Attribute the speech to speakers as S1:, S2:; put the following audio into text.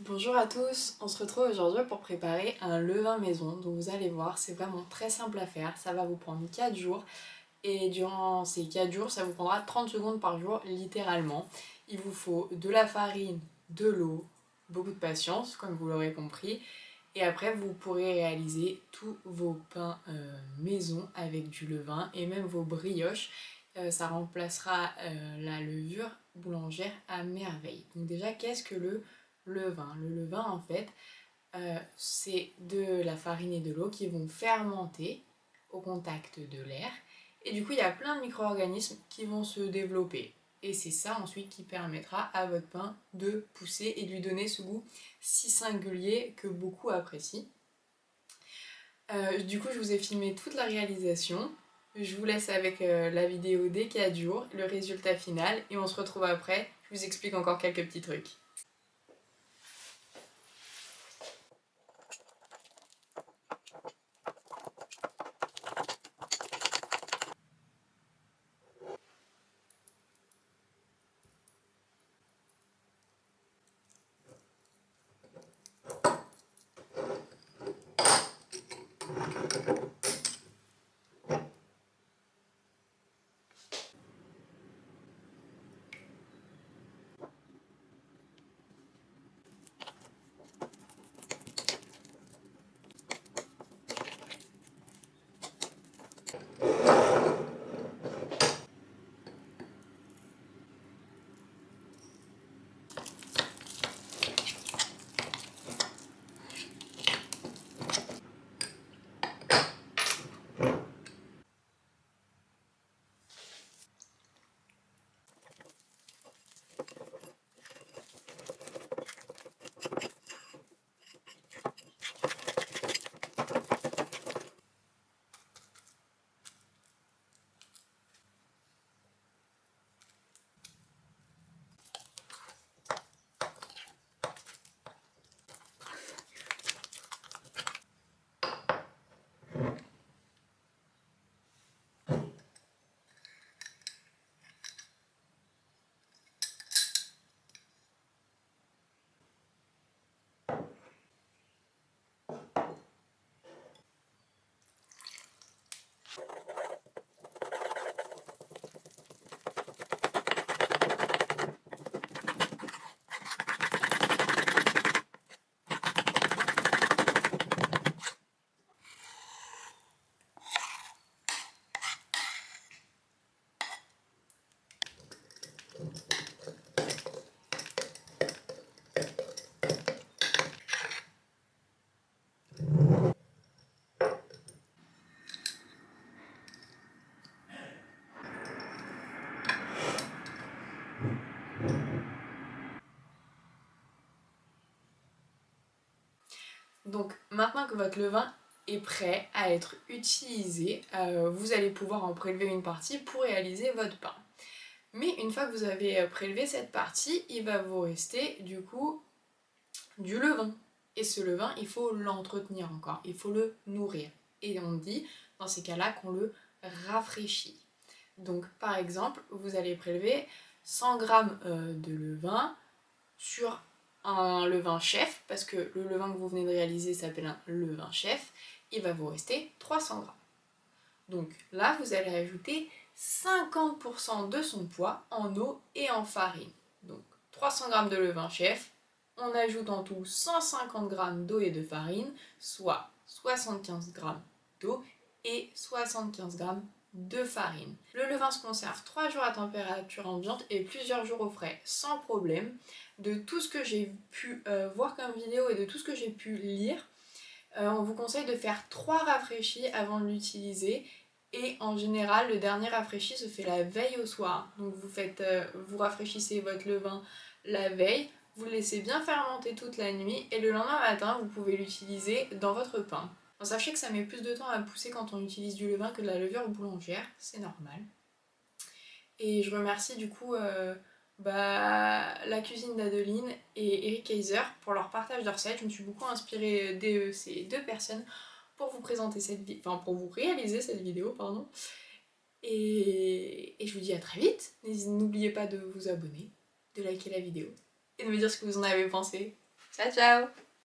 S1: Bonjour à tous, on se retrouve aujourd'hui pour préparer un levain maison. Donc vous allez voir, c'est vraiment très simple à faire, ça va vous prendre 4 jours et durant ces 4 jours, ça vous prendra 30 secondes par jour littéralement. Il vous faut de la farine, de l'eau, beaucoup de patience comme vous l'aurez compris et après vous pourrez réaliser tous vos pains maison avec du levain et même vos brioches. Ça remplacera la levure boulangère à merveille. Donc déjà, qu'est-ce que le levain? Le levain, en fait, c'est de la farine et de l'eau qui vont fermenter au contact de l'air. Et du coup, il y a plein de micro-organismes qui vont se développer. Et c'est ça ensuite qui permettra à votre pain de pousser et de lui donner ce goût si singulier que beaucoup apprécient. Du coup, je vous ai filmé toute la réalisation. Je vous laisse avec la vidéo des 4 jours, le résultat final, et on se retrouve après. Je vous explique encore quelques petits trucs. Donc maintenant que votre levain est prêt à être utilisé, vous allez pouvoir en prélever une partie pour réaliser votre pain. Mais une fois que vous avez prélevé cette partie, il va vous rester du coup du levain. Et ce levain, il faut l'entretenir encore, il faut le nourrir. Et on dit dans ces cas-là qu'on le rafraîchit. Donc par exemple, vous allez prélever 100 g de levain sur un levain chef, parce que le levain que vous venez de réaliser s'appelle un levain chef, il va vous rester 300 g. Donc là, vous allez ajouter 50% de son poids en eau et en farine. Donc 300 g de levain chef, on ajoute en tout 150 g d'eau et de farine, soit 75 g d'eau et 75 g de farine. Le levain se conserve 3 jours à température ambiante et plusieurs jours au frais sans problème. De tout ce que j'ai pu voir comme vidéo et de tout ce que j'ai pu lire, on vous conseille de faire 3 rafraîchis avant de l'utiliser. Et en général, le dernier rafraîchi se fait la veille au soir. Donc vous rafraîchissez votre levain la veille, vous le laissez bien fermenter toute la nuit et le lendemain matin, vous pouvez l'utiliser dans votre pain. Bon, sachez que ça met plus de temps à pousser quand on utilise du levain que de la levure boulangère, c'est normal. Et je remercie du coup la cuisine d'Adeline et Eric Kaiser pour leur partage de recettes. Je me suis beaucoup inspirée de ces deux personnes pour vous présenter pour vous réaliser cette vidéo, pardon. Et je vous dis à très vite. N'oubliez pas de vous abonner, de liker la vidéo et de me dire ce que vous en avez pensé. Ciao ciao!